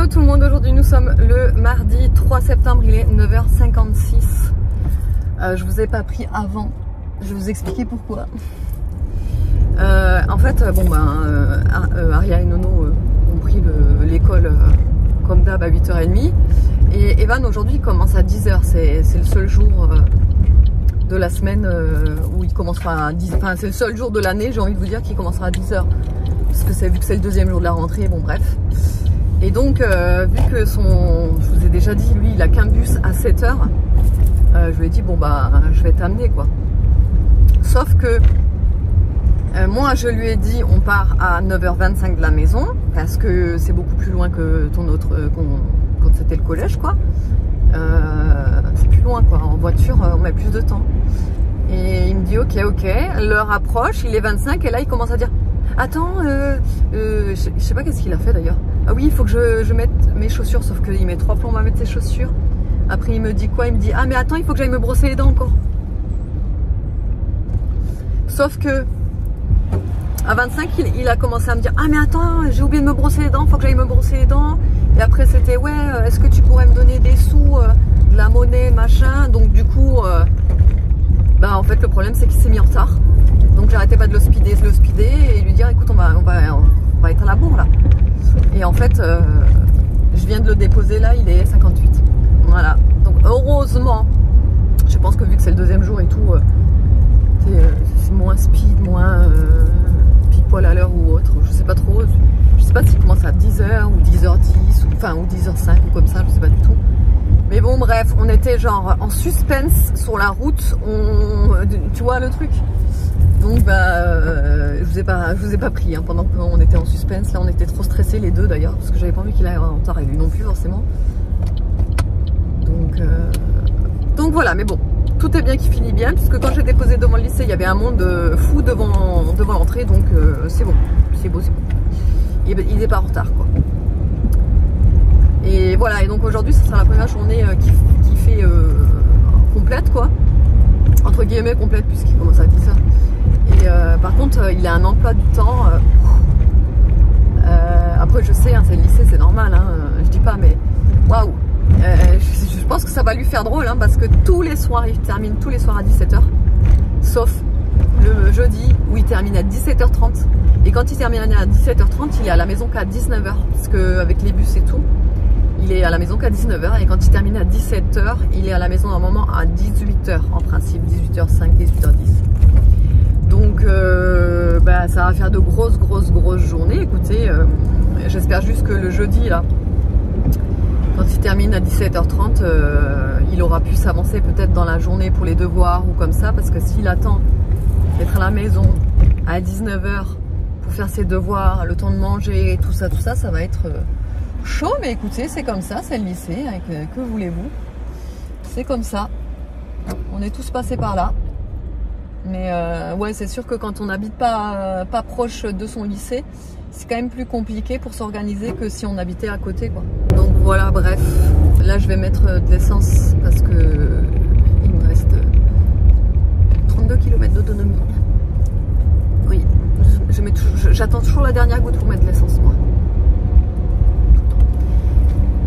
Hello tout le monde, aujourd'hui nous sommes le mardi 3 septembre, il est 9h56. Je vous ai pas pris avant, je vais vous expliquer pourquoi. En fait, Aria et Nono ont pris l'école comme d'hab à 8h30. Et Evan aujourd'hui commence à 10h, c'est le seul jour de la semaine où il commencera à 10h. Enfin, c'est le seul jour de l'année, j'ai envie de vous dire, qu'il commencera à 10h. Parce que vu que c'est le deuxième jour de la rentrée, bon bref. Et donc, vu que je vous ai déjà dit, lui, il a qu'un bus à 7h, je lui ai dit, bon bah, je vais t'amener quoi. Sauf que, moi, je lui ai dit, on part à 9h25 de la maison, parce que c'est beaucoup plus loin que ton autre, quand c'était le collège, quoi. C'est plus loin, quoi. En voiture, on met plus de temps. Et il me dit, ok, l'heure approche, il est 25, et là, il commence à dire, attends, je sais pas qu'est-ce qu'il a fait d'ailleurs. Ah oui, il faut que je mette mes chaussures, sauf qu'il met 3 plombs à mettre ses chaussures. Après il me dit quoi? Il me dit, ah mais attends, il faut que j'aille me brosser les dents encore. Sauf que à 25, il a commencé à me dire, ah mais attends, j'ai oublié de me brosser les dents, il faut que j'aille me brosser les dents. Et après c'était, ouais, est-ce que tu pourrais me donner des sous, de la monnaie, machin. Donc du coup, bah en fait le problème c'est qu'il s'est mis en retard. Donc j'arrêtais pas de le speeder et lui dire, écoute, on va être à la bourre là. Et en fait, je viens de le déposer là, il est 58. Voilà. Donc heureusement, je pense que vu que c'est le deuxième jour et tout, c'est moins speed, moins pile poil à l'heure ou autre. Je sais pas trop. Je sais pas s'il commence à 10h ou 10h10 ou 10h05 ou comme ça, je sais pas du tout. Mais bon, bref, on était genre en suspense sur la route. Tu vois le truc? Donc je vous ai pas pris hein, pendant qu'on était en suspense. Là on était trop stressés les deux d'ailleurs, parce que j'avais pas envie qu'il aille en retard et lui non plus forcément. Donc voilà, mais bon, tout est bien qui finit bien, puisque quand j'ai déposé devant le lycée, il y avait un monde fou devant l'entrée, donc c'est bon, c'est beau. Il n'est pas en retard quoi. Et voilà, et donc aujourd'hui ce sera la première journée qui fait complète quoi, entre guillemets complète, puisqu'il commence à 10h. Et par contre, il a un emploi du temps. Après, je sais, hein, c'est le lycée, c'est normal. Hein, je dis pas, mais waouh! Je pense que ça va lui faire drôle, hein, parce que tous les soirs, il termine tous les soirs à 17h. Sauf le jeudi où il termine à 17h30. Et quand il termine à 17h30, il est à la maison qu'à 19h. Parce qu'avec les bus et tout, il est à la maison qu'à 19h. Et quand il termine à 17h, il est à la maison normalement à 18h en principe. 18h05, 18h10. Donc ça va faire de grosses journées. Écoutez, j'espère juste que le jeudi là, quand il termine à 17h30, il aura pu s'avancer peut-être dans la journée pour les devoirs ou comme ça, parce que s'il attend d'être à la maison à 19h pour faire ses devoirs, le temps de manger, tout ça, ça va être chaud. Mais écoutez, c'est comme ça, c'est le lycée, hein, que voulez-vous? C'est comme ça, on est tous passés par là. Mais ouais, c'est sûr que quand on n'habite pas proche de son lycée, c'est quand même plus compliqué pour s'organiser que si on habitait à côté, quoi. Donc voilà, bref. Là, je vais mettre de l'essence parce que il me reste 32 km d'autonomie. Oui, j'attends toujours la dernière goutte pour mettre de l'essence, moi.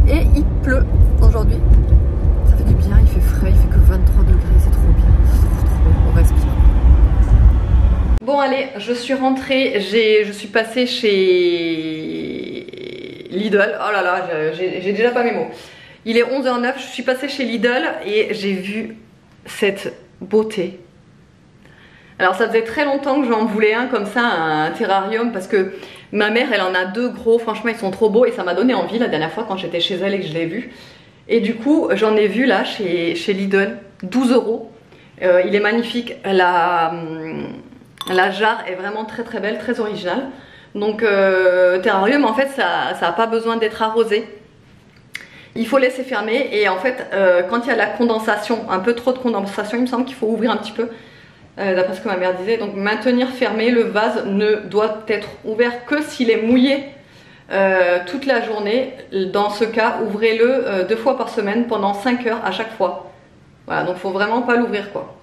Et il pleut aujourd'hui. Ça fait du bien, il fait frais, il fait que 23 degrés, c'est trop bien. On respire. Bon allez, je suis rentrée, je suis passée chez Lidl. Oh là là, j'ai déjà pas mes mots. Il est 11h09, je suis passée chez Lidl et j'ai vu cette beauté. Alors ça faisait très longtemps que j'en voulais un comme ça, un terrarium, parce que ma mère elle en a deux gros, franchement ils sont trop beaux et ça m'a donné envie la dernière fois quand j'étais chez elle et que je l'ai vu. Et du coup j'en ai vu là chez Lidl, 12 €. Il est magnifique, la jarre est vraiment très belle, très originale. Donc terrarium en fait ça n'a pas besoin d'être arrosé. Il faut laisser fermer et en fait quand il y a la condensation, un peu trop de condensation, il me semble qu'il faut ouvrir un petit peu. D'après ce que ma mère disait, donc maintenir fermé, le vase ne doit être ouvert que s'il est mouillé toute la journée. Dans ce cas, ouvrez-le 2 fois par semaine pendant 5 heures à chaque fois. Voilà, donc faut vraiment pas l'ouvrir quoi.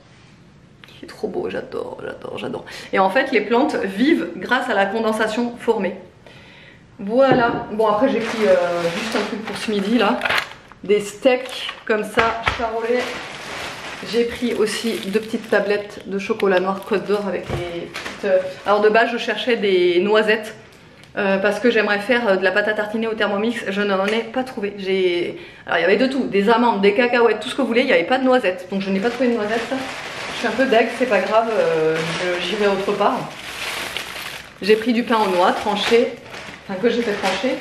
Il est trop beau, j'adore. Et en fait, les plantes vivent grâce à la condensation formée. Voilà, bon après j'ai pris juste un truc pour ce midi là, des steaks comme ça, charolais. J'ai pris aussi 2 petites tablettes de chocolat noir Côte d'Or avec les petites... Alors de base je cherchais des noisettes parce que j'aimerais faire de la pâte à tartiner au Thermomix, je n'en ai pas trouvé. Alors il y avait de tout, des amandes, des cacahuètes, tout ce que vous voulez, il n'y avait pas de noisettes. Donc je n'ai pas trouvé de noisettes, je suis un peu deg, c'est pas grave, j'irai autre part. J'ai pris du pain aux noix tranché, enfin que j'ai fait trancher.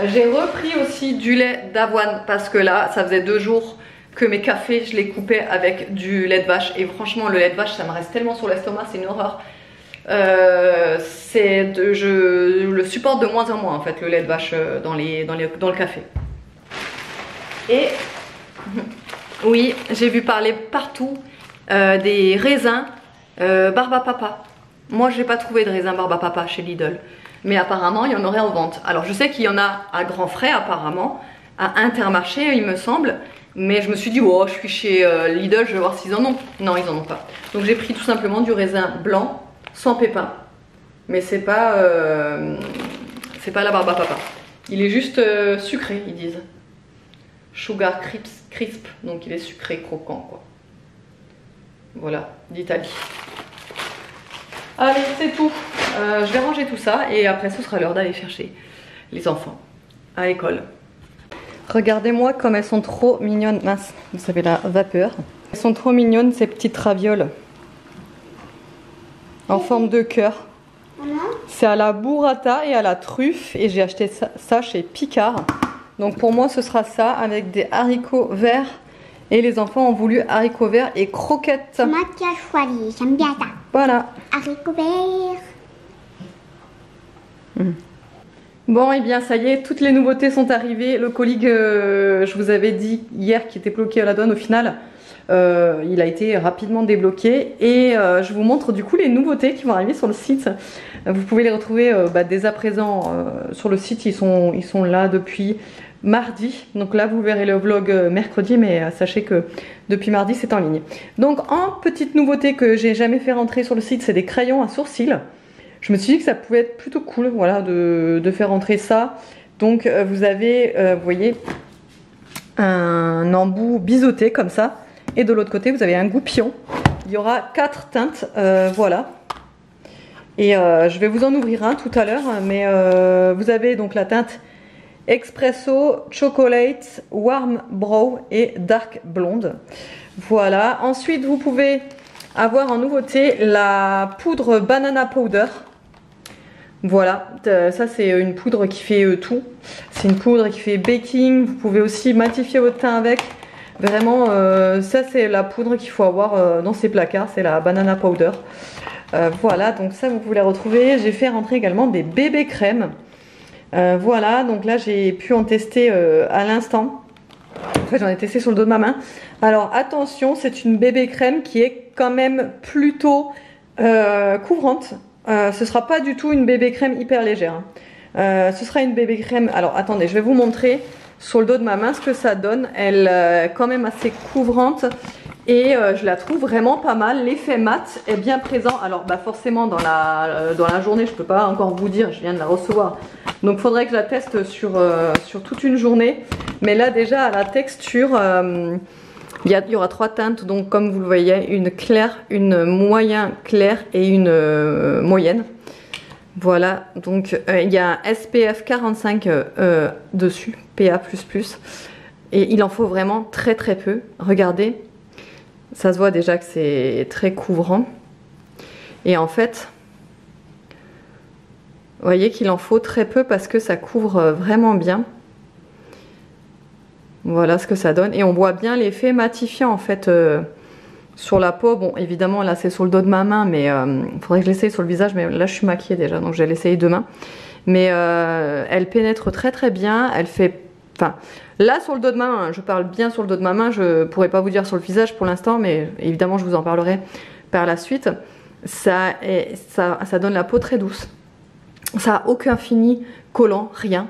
J'ai repris aussi du lait d'avoine parce que là ça faisait 2 jours que mes cafés je les coupais avec du lait de vache et franchement le lait de vache ça me reste tellement sur l'estomac, c'est une horreur. Je le supporte de moins en moins en fait le lait de vache dans le café. Et oui, j'ai vu parler partout des raisins Barbapapa. Moi j'ai pas trouvé de raisin Barbapapa chez Lidl, mais apparemment il y en aurait en vente. Alors je sais qu'il y en a à grands frais apparemment, à Intermarché il me semble, mais je me suis dit oh je suis chez Lidl, je vais voir s'ils en ont. Non ils en ont pas. Donc j'ai pris tout simplement du raisin blanc sans pépins, mais c'est pas la Barbapapa. Il est juste sucré ils disent. Sugar crisp, donc il est sucré croquant quoi. Voilà d'Italie. Allez, c'est tout. Je vais ranger tout ça et après ce sera l'heure d'aller chercher les enfants à l'école. Regardez-moi comme elles sont trop mignonnes. Mince, vous savez la vapeur. Elles sont trop mignonnes ces petites ravioles. En forme de cœur. C'est à la burrata et à la truffe et j'ai acheté ça chez Picard. Donc pour moi ce sera ça avec des haricots verts. Et les enfants ont voulu haricots verts et croquettes. C'est moi qui ai choisi, j'aime bien ça. Voilà. Haricots verts. Bon et bien ça y est, toutes les nouveautés sont arrivées. Le colis que je vous avais dit hier qui était bloqué à la douane au final, il a été rapidement débloqué. Et je vous montre du coup les nouveautés qui vont arriver sur le site. Vous pouvez les retrouver dès à présent sur le site, ils sont là depuis mardi. Donc là vous verrez le vlog mercredi, mais sachez que depuis mardi c'est en ligne. Donc en petite nouveauté que j'ai jamais fait rentrer sur le site, c'est des crayons à sourcils. Je me suis dit que ça pouvait être plutôt cool voilà, de faire rentrer ça. Donc vous avez, vous voyez, un embout biseauté comme ça. Et de l'autre côté vous avez un goupillon. Il y aura 4 teintes, voilà. Et je vais vous en ouvrir un tout à l'heure. Mais vous avez donc la teinte Espresso, Chocolate, Warm Brow et Dark Blonde. Voilà. Ensuite, vous pouvez avoir en nouveauté la poudre Banana Powder. Voilà. Ça, c'est une poudre qui fait tout. C'est une poudre qui fait baking. Vous pouvez aussi matifier votre teint avec. Vraiment, ça, c'est la poudre qu'il faut avoir dans ces placards. C'est la Banana Powder. Voilà. Donc, ça, vous pouvez la retrouver. J'ai fait rentrer également des bébés crèmes. Voilà, donc là j'ai pu en tester à l'instant. En fait j'en ai testé sur le dos de ma main. Alors attention, c'est une bébé crème qui est quand même plutôt couvrante. Ce sera pas du tout une bébé crème hyper légère. Ce sera une bébé crème. Alors attendez, je vais vous montrer sur le dos de ma main ce que ça donne. Elle est quand même assez couvrante. Et je la trouve vraiment pas mal. L'effet mat est bien présent. Alors forcément dans la journée je peux pas encore vous dire, je viens de la recevoir. Donc il faudrait que je la teste sur toute une journée. Mais là déjà à la texture, il y aura 3 teintes. Donc comme vous le voyez, une claire, une moyen claire et une moyenne. Voilà, donc il y a un SPF 45 dessus, PA++. Et il en faut vraiment très très peu. Regardez. Ça se voit déjà que c'est très couvrant. Et en fait, vous voyez qu'il en faut très peu parce que ça couvre vraiment bien. Voilà ce que ça donne. Et on voit bien l'effet matifiant en fait sur la peau. Bon, évidemment, là c'est sur le dos de ma main, mais il faudrait que je l'essaye sur le visage. Mais là je suis maquillée déjà, donc je vais l'essayer demain. Mais elle pénètre très très bien. Elle fait... Enfin, là sur le dos de ma main, je parle bien sur le dos de ma main, je pourrais pas vous dire sur le visage pour l'instant, mais évidemment je vous en parlerai par la suite. Ça donne la peau très douce. Ça n'a aucun fini collant, rien.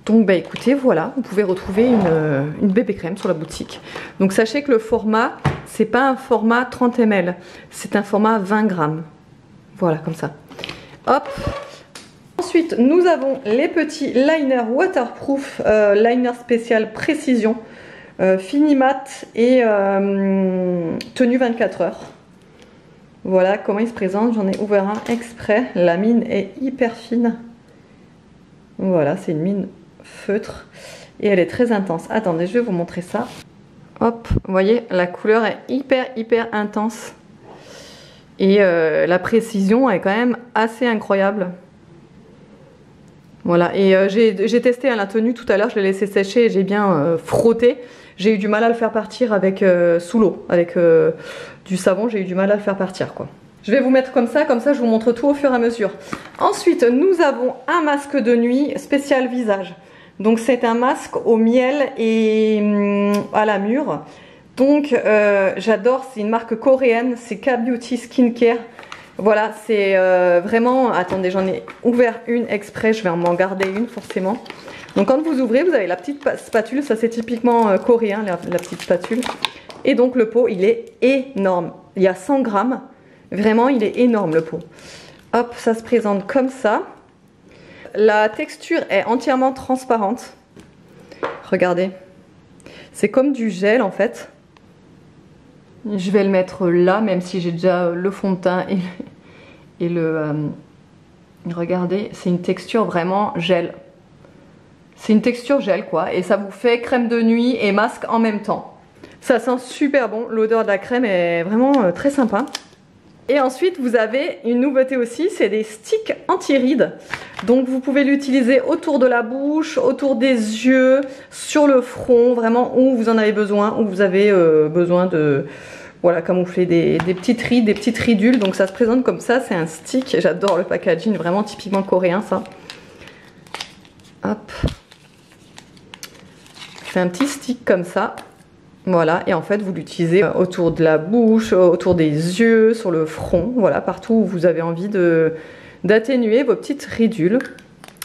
Donc écoutez, voilà, vous pouvez retrouver une bébé crème sur la boutique. Donc sachez que le format, c'est pas un format 30 ml, c'est un format 20 grammes. Voilà, comme ça. Hop. Ensuite, nous avons les petits liners waterproof, liner spécial précision, fini mat et tenue 24 heures. Voilà comment il se présente. J'en ai ouvert un exprès. La mine est hyper fine. Voilà, c'est une mine feutre et elle est très intense. Attendez, je vais vous montrer ça. Hop, vous voyez, la couleur est hyper intense. Et la précision est quand même assez incroyable. Voilà, et j'ai testé la tenue tout à l'heure, je l'ai laissé sécher et j'ai bien frotté. J'ai eu du mal à le faire partir avec sous l'eau, avec du savon, j'ai eu du mal à le faire partir quoi. Je vais vous mettre comme ça je vous montre tout au fur et à mesure. Ensuite, nous avons un masque de nuit spécial visage. Donc c'est un masque au miel et à la mûre. Donc j'adore, c'est une marque coréenne, c'est K-Beauty Skincare. Voilà, c'est vraiment... Attendez, j'en ai ouvert une exprès, je vais m'en garder une forcément. Donc quand vous ouvrez, vous avez la petite spatule, ça c'est typiquement coréen, la petite spatule. Et donc le pot, il est énorme. Il y a 100 grammes, vraiment il est énorme le pot. Hop, ça se présente comme ça. La texture est entièrement transparente. Regardez, c'est comme du gel en fait. Je vais le mettre là, même si j'ai déjà le fond de teint et le... regardez, c'est une texture vraiment gel. C'est une texture gel quoi, et ça vous fait crème de nuit et masque en même temps. Ça sent super bon, l'odeur de la crème est vraiment très sympa. Et ensuite vous avez une nouveauté aussi, c'est des sticks anti-rides. Donc vous pouvez l'utiliser autour de la bouche, autour des yeux, sur le front, vraiment où vous en avez besoin, où vous avez besoin de... Voilà, camoufler des petites rides, des petites ridules. Donc ça se présente comme ça, c'est un stick. J'adore le packaging, vraiment typiquement coréen ça. Hop. C'est un petit stick comme ça. Voilà, et en fait vous l'utilisez autour de la bouche, autour des yeux, sur le front. Voilà, partout où vous avez envie d'atténuer vos petites ridules.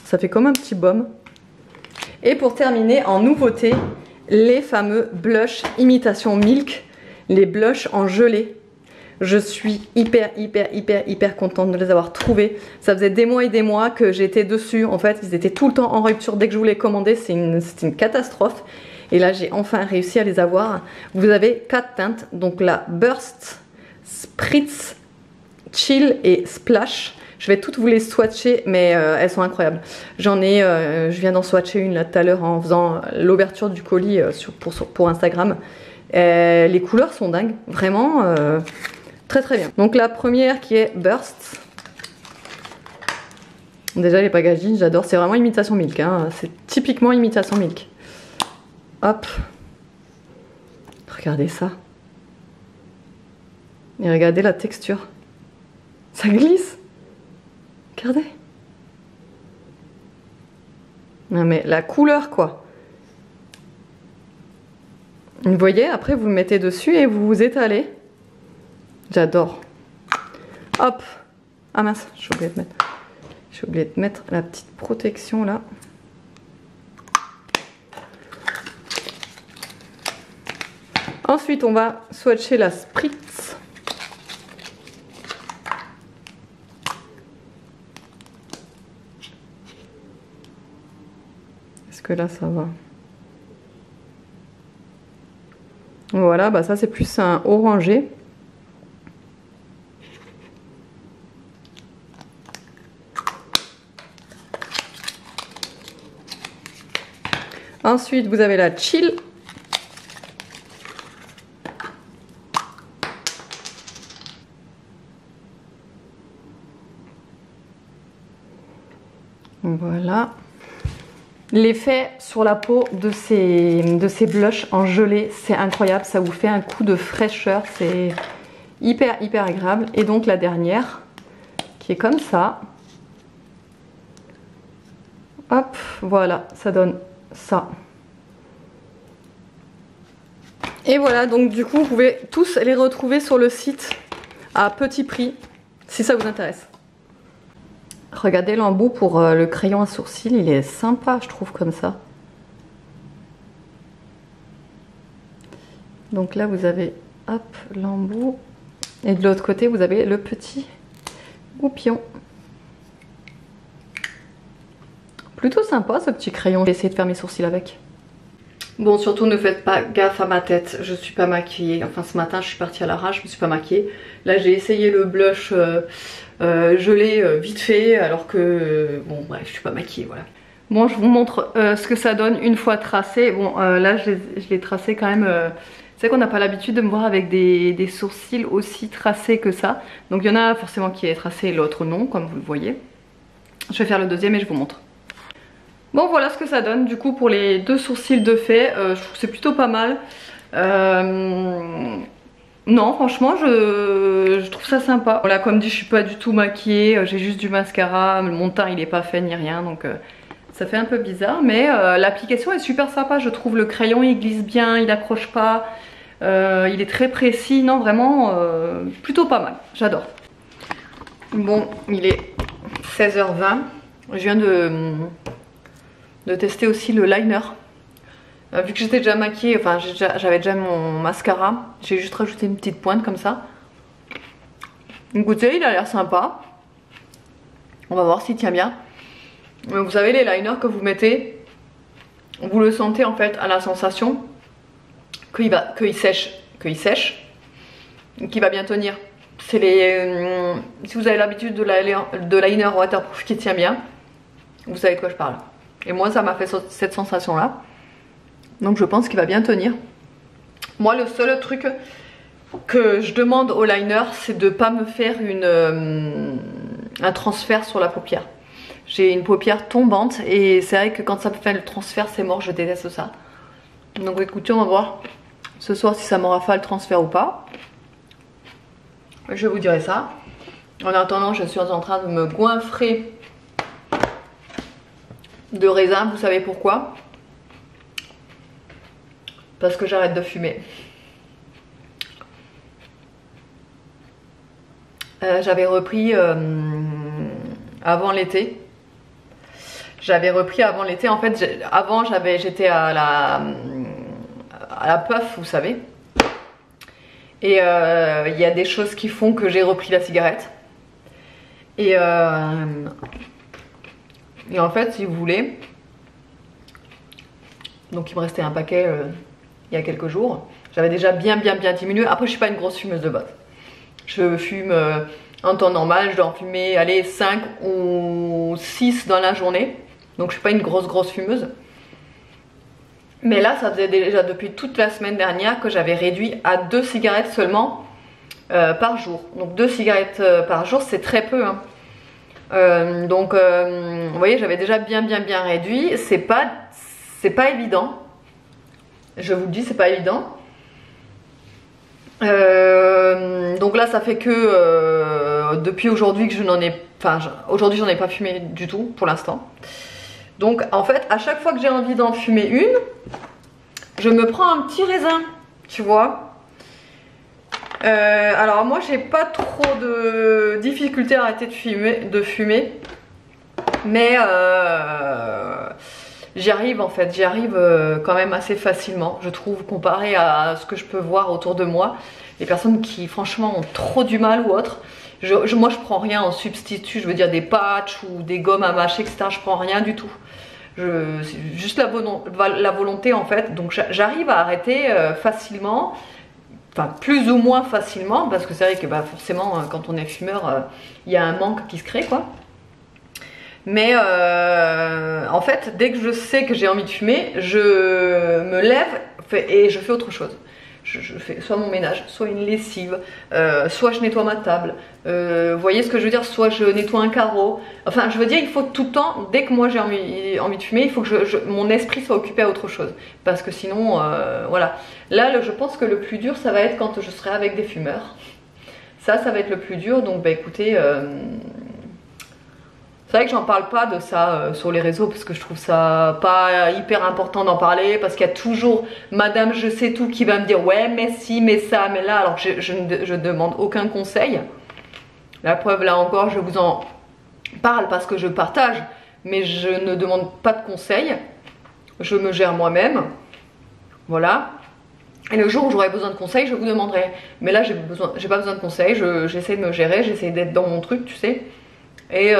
Ça fait comme un petit baume. Et pour terminer, en nouveauté, les fameux blush imitation milk. Les blushs en gelée. Je suis hyper contente de les avoir trouvés. Ça faisait des mois et des mois que j'étais dessus. En fait, ils étaient tout le temps en rupture. Dès que je vous les commandais, c'était une catastrophe. Et là, j'ai enfin réussi à les avoir. Vous avez 4 teintes. Donc la Burst, Spritz, Chill et Splash. Je vais toutes vous les swatcher, mais elles sont incroyables. Je viens d'en swatcher une là tout à l'heure en faisant l'ouverture du colis pour Instagram. Les couleurs sont dingues, vraiment très bien. Donc la première qui est Burst. Déjà les packaging, j'adore, c'est vraiment imitation milk, hein. C'est typiquement imitation milk. Hop, regardez ça. Et regardez la texture. Ça glisse. Regardez. Non mais la couleur quoi. Vous voyez, après vous le mettez dessus et vous vous étalez. J'adore. Hop. Ah mince, j'ai oublié de mettre la petite protection là. Ensuite, on va swatcher la Spritz. Est-ce que là ça va ? Voilà, bah ça c'est plus un orangé. Ensuite, vous avez la Chill. Voilà. L'effet sur la peau de ces blushs en gelée, c'est incroyable. Ça vous fait un coup de fraîcheur. C'est hyper agréable. Et donc la dernière, qui est comme ça. Hop, voilà, ça donne ça. Et voilà, donc du coup, vous pouvez tous les retrouver sur le site à petit prix, si ça vous intéresse. Regardez l'embout pour le crayon à sourcils, il est sympa je trouve comme ça. Donc là vous avez hop l'embout et de l'autre côté vous avez le petit goupillon. Plutôt sympa ce petit crayon, je vais essayer de faire mes sourcils avec. Bon, surtout ne faites pas gaffe à ma tête, je suis pas maquillée. Enfin ce matin je suis partie à l'arrache, je me suis pas maquillée. Là j'ai essayé le blush gelé vite fait alors que bon bref je suis pas maquillée, voilà. Bon, je vous montre ce que ça donne une fois tracé. Bon là je l'ai tracé quand même. C'est vrai qu'on n'a pas l'habitude de me voir avec des sourcils aussi tracés que ça. Donc il y en a forcément qui est tracé et l'autre non, comme vous le voyez. Je vais faire le deuxième et je vous montre. Bon, voilà ce que ça donne du coup pour les deux sourcils de fait. Je trouve que c'est plutôt pas mal. Non, franchement, je trouve ça sympa. Voilà, comme dit, je suis pas du tout maquillée. J'ai juste du mascara. Mon teint, il est pas fait ni rien. Donc, ça fait un peu bizarre. Mais l'application est super sympa. Je trouve le crayon, il glisse bien. Il accroche pas. Il est très précis. Non, vraiment, plutôt pas mal. J'adore. Bon, il est 16h20. Je viens de tester aussi le liner. Vu que j'étais déjà maquillée, enfin j'avais déjà mon mascara, j'ai juste rajouté une petite pointe comme ça. Écoutez, il a l'air sympa. On va voir s'il tient bien. Vous savez les liners que vous mettez, vous le sentez en fait à la sensation qu'il sèche, qu'il va bien tenir. C'est les si vous avez l'habitude de liner waterproof qui tient bien, vous savez de quoi je parle. Et moi ça m'a fait cette sensation là. Donc je pense qu'il va bien tenir. Moi le seul truc que je demande au liner, c'est de ne pas me faire un transfert sur la paupière. J'ai une paupière tombante et c'est vrai que quand ça me fait le transfert c'est mort, je déteste ça. Donc écoutez, on va voir ce soir si ça m'aura fait le transfert ou pas. Je vous dirai ça. En attendant, je suis en train de me goinfrer de raisin, vous savez pourquoi? Parce que j'arrête de fumer. J'avais repris avant l'été. En fait, avant j'étais à la puff, vous savez. Et il y a des choses qui font que j'ai repris la cigarette. Et en fait, si vous voulez, donc il me restait un paquet il y a quelques jours. J'avais déjà bien diminué. Après, je suis pas une grosse fumeuse de base. Je fume en temps normal, je dois en fumer, allez, 5 ou 6 dans la journée. Donc je suis pas une grosse fumeuse. Mais là, ça faisait déjà depuis toute la semaine dernière que j'avais réduit à 2 cigarettes seulement par jour. Donc 2 cigarettes par jour, c'est très peu. Hein. Vous voyez, j'avais déjà bien réduit. C'est pas évident. Je vous le dis, c'est pas évident. Donc là, ça fait que depuis aujourd'hui que je n'en ai... Enfin, aujourd'hui, j'en ai pas fumé du tout pour l'instant. Donc en fait, à chaque fois que j'ai envie d'en fumer une, je me prends un petit raisin, tu vois. Alors moi, j'ai pas trop de difficulté à arrêter de fumer. Mais j'y arrive en fait, quand même assez facilement, je trouve, comparé à ce que je peux voir autour de moi. Les personnes qui franchement ont trop du mal ou autre. Moi je prends rien en substitut, je veux dire des patchs ou des gommes à mâcher, etc. Je prends rien du tout. C'est juste la volonté en fait. Donc j'arrive à arrêter facilement, enfin plus ou moins facilement, parce que c'est vrai que bah, forcément quand on est fumeur, il y a un manque qui se crée quoi. Mais en fait, dès que je sais que j'ai envie de fumer, je me lève et je fais autre chose. Je fais soit mon ménage, soit une lessive, soit je nettoie ma table. Vous voyez ce que je veux dire? Soit je nettoie un carreau. Enfin, je veux dire, il faut tout le temps, dès que moi j'ai envie de fumer, il faut que mon esprit soit occupé à autre chose. Parce que sinon, voilà. Là, je pense que le plus dur, ça va être quand je serai avec des fumeurs. Ça va être le plus dur. Donc, bah écoutez... C'est vrai que j'en parle pas de ça sur les réseaux parce que je trouve ça pas hyper important d'en parler, parce qu'il y a toujours madame je sais tout qui va me dire ouais mais si, mais ça, mais là, alors que je ne demande aucun conseil. La preuve là encore, je vous en parle parce que je partage, mais je ne demande pas de conseils. Je me gère moi-même. Voilà. Et le jour où j'aurai besoin de conseils, je vous demanderai. Mais là j'ai pas besoin de conseils, j'essaie de me gérer, j'essaie d'être dans mon truc, tu sais. Et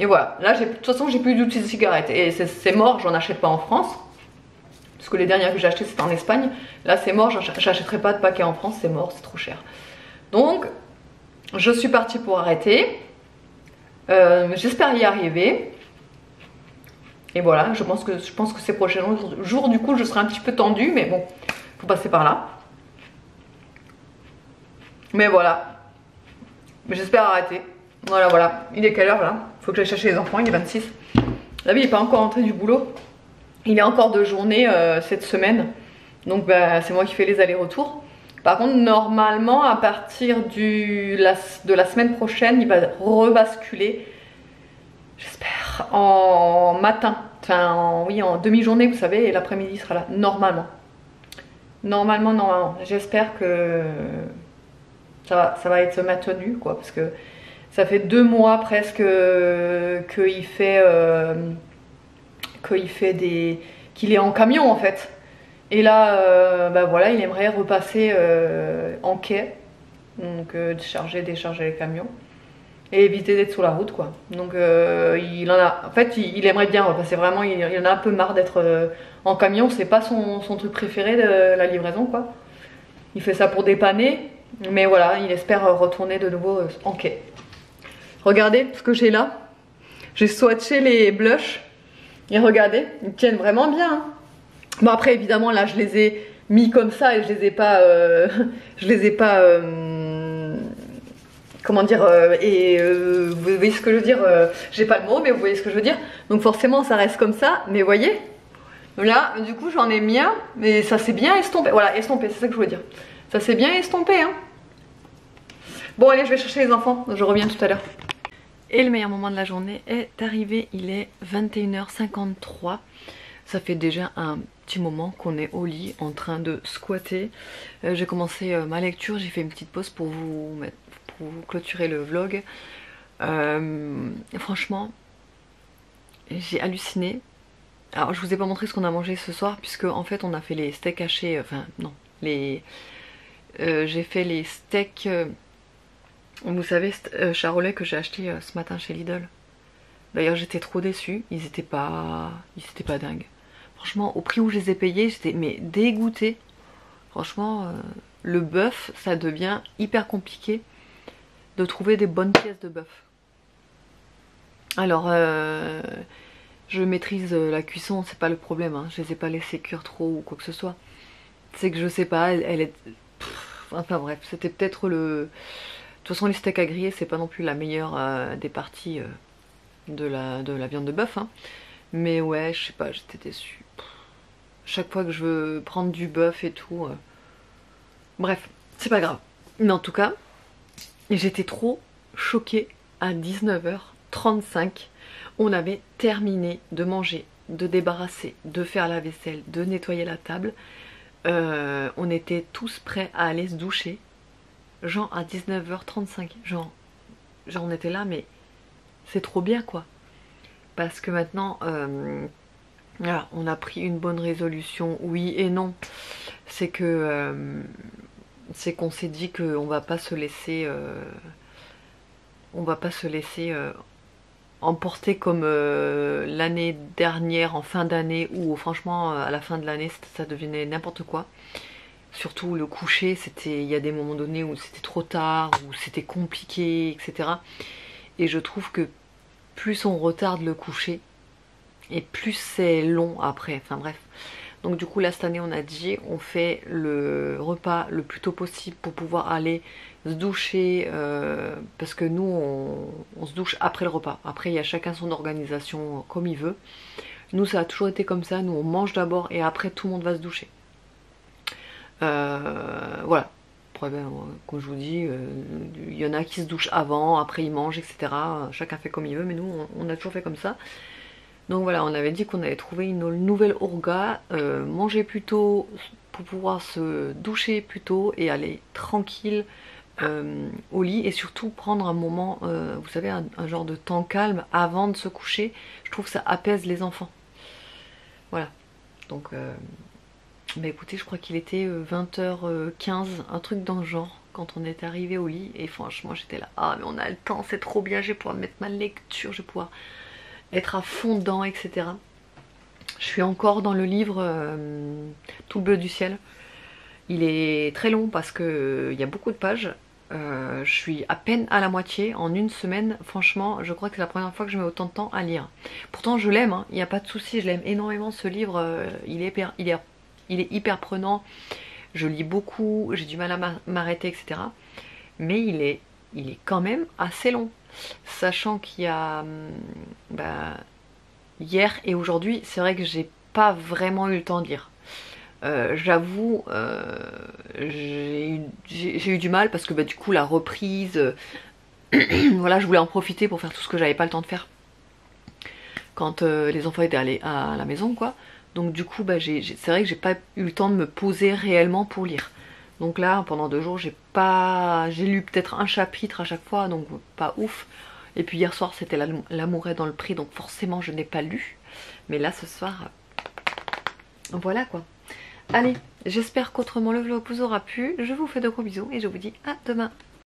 Et voilà, là de toute façon j'ai plus d'outils de cigarettes. Et c'est mort, j'en achète pas en France. Parce que les dernières que j'ai achetées c'était en Espagne. Là c'est mort, j'achèterai pas de paquet en France, c'est mort, c'est trop cher. Donc je suis partie pour arrêter. J'espère y arriver. Et voilà, je pense que ces prochains jours du coup je serai un petit peu tendue. Mais bon, faut passer par là. Mais voilà, j'espère arrêter. Voilà, il est quelle heure là? Faut que j'aille chercher les enfants, il est 26. La vie il n'est pas encore rentré du boulot. Il est encore de journée cette semaine. Donc bah, c'est moi qui fais les allers-retours. Par contre normalement à partir de la semaine prochaine il va rebasculer, j'espère, en matin. Enfin oui, en demi-journée vous savez, et l'après-midi sera là, normalement. Normalement. J'espère que ça va être maintenu quoi, parce que ça fait 2 mois presque qu'il est en camion en fait. Et là, bah voilà, il aimerait repasser en quai, donc charger, décharger les camions et éviter d'être sur la route quoi. Donc il aimerait bien repasser vraiment. Il en a un peu marre d'être en camion. C'est pas son truc préféré de la livraison quoi. Il fait ça pour dépanner, mais voilà, il espère retourner de nouveau en quai. Regardez ce que j'ai là. J'ai swatché les blushs et regardez, ils tiennent vraiment bien. Hein. Bon après évidemment là je les ai mis comme ça et je les ai pas comment dire vous voyez ce que je veux dire, j'ai pas le mot mais vous voyez ce que je veux dire. Donc forcément ça reste comme ça, mais vous voyez là du coup j'en ai mis un, mais ça s'est bien estompé. Voilà, estompé, c'est ça que je voulais dire. Ça s'est bien estompé hein. Bon allez, je vais chercher les enfants, je reviens tout à l'heure. Et le meilleur moment de la journée est arrivé, il est 21h53. Ça fait déjà un petit moment qu'on est au lit en train de squatter. J'ai commencé ma lecture, j'ai fait une petite pause pour vous clôturer le vlog. Franchement, j'ai halluciné. Alors je vous ai pas montré ce qu'on a mangé ce soir puisque en fait on a fait les steaks hachés, enfin non, j'ai fait les steaks, vous savez, charolais que j'ai acheté ce matin chez Lidl. D'ailleurs j'étais trop déçue, ils étaient pas dingues. Franchement au prix où je les ai payés j'étais mais dégoûtée. Franchement le bœuf ça devient hyper compliqué de trouver des bonnes pièces de bœuf. Alors je maîtrise la cuisson, c'est pas le problème, hein. Je les ai pas laissés cuire trop ou quoi que ce soit. C'est que je sais pas, elle est... Enfin bref, c'était peut-être le... De toute façon les steaks à griller c'est pas non plus la meilleure des parties de la viande de bœuf hein. Mais ouais, je sais pas, j'étais déçue. Chaque fois que je veux prendre du bœuf et tout... Bref, c'est pas grave. Mais en tout cas, j'étais trop choquée à 19h35. On avait terminé de manger, de débarrasser, de faire la vaisselle, de nettoyer la table. On était tous prêts à aller se doucher. Genre à 19h35. Genre on était là, mais c'est trop bien quoi. Parce que maintenant, voilà, on a pris une bonne résolution, oui et non. C'est que c'est qu'on s'est dit qu'on va pas se laisser emporter comme l'année dernière en fin d'année où franchement à la fin de l'année ça devenait n'importe quoi. Surtout le coucher, il y a des moments donnés où c'était trop tard, où c'était compliqué, etc. Et je trouve que plus on retarde le coucher et plus c'est long après, enfin bref. Donc du coup là cette année on a dit on fait le repas le plus tôt possible pour pouvoir aller se doucher parce que nous on se douche après le repas. Après il y a chacun son organisation comme il veut. Nous ça a toujours été comme ça, nous on mange d'abord et après tout le monde va se doucher. Voilà. Après, ben, comme je vous dis, il y en a qui se douchent avant, après ils mangent, etc. Chacun fait comme il veut, mais nous on a toujours fait comme ça. Donc voilà, on avait dit qu'on allait trouver une nouvelle orga, manger plus tôt pour pouvoir se doucher plus tôt et aller tranquille au lit et surtout prendre un moment, vous savez, un genre de temps calme avant de se coucher. Je trouve que ça apaise les enfants. Voilà, donc bah écoutez, je crois qu'il était 20h15, un truc dans le genre. quand on est arrivé au lit. Et franchement j'étais là, ah mais on a le temps, c'est trop bien, je vais pouvoir mettre ma lecture, je vais pouvoir être à fond dedans, etc. Je suis encore dans le livre Tout bleu du ciel. Il est très long parce qu'il y a beaucoup de pages. Je suis à peine à la moitié en une semaine. Franchement, je crois que c'est la première fois que je mets autant de temps à lire. Pourtant, je l'aime, hein, il n'y a pas de souci, je l'aime énormément ce livre. Il est hyper prenant. Je lis beaucoup, j'ai du mal à m'arrêter, etc. Mais il est quand même assez long. Sachant qu'il y a hier et aujourd'hui, c'est vrai que j'ai pas vraiment eu le temps de lire. J'avoue, j'ai eu du mal parce que du coup la reprise, voilà, je voulais en profiter pour faire tout ce que j'avais pas le temps de faire quand les enfants étaient allés à la maison, quoi. Donc du coup, c'est vrai que j'ai pas eu le temps de me poser réellement pour lire. Donc là, pendant 2 jours, j'ai lu peut-être un chapitre à chaque fois, donc pas ouf. Et puis hier soir, c'était L'amour est dans le prix, donc forcément, je n'ai pas lu. Mais là, ce soir, voilà quoi. Allez, j'espère qu'autrement le vlog vous aura plu. Je vous fais de gros bisous et je vous dis à demain.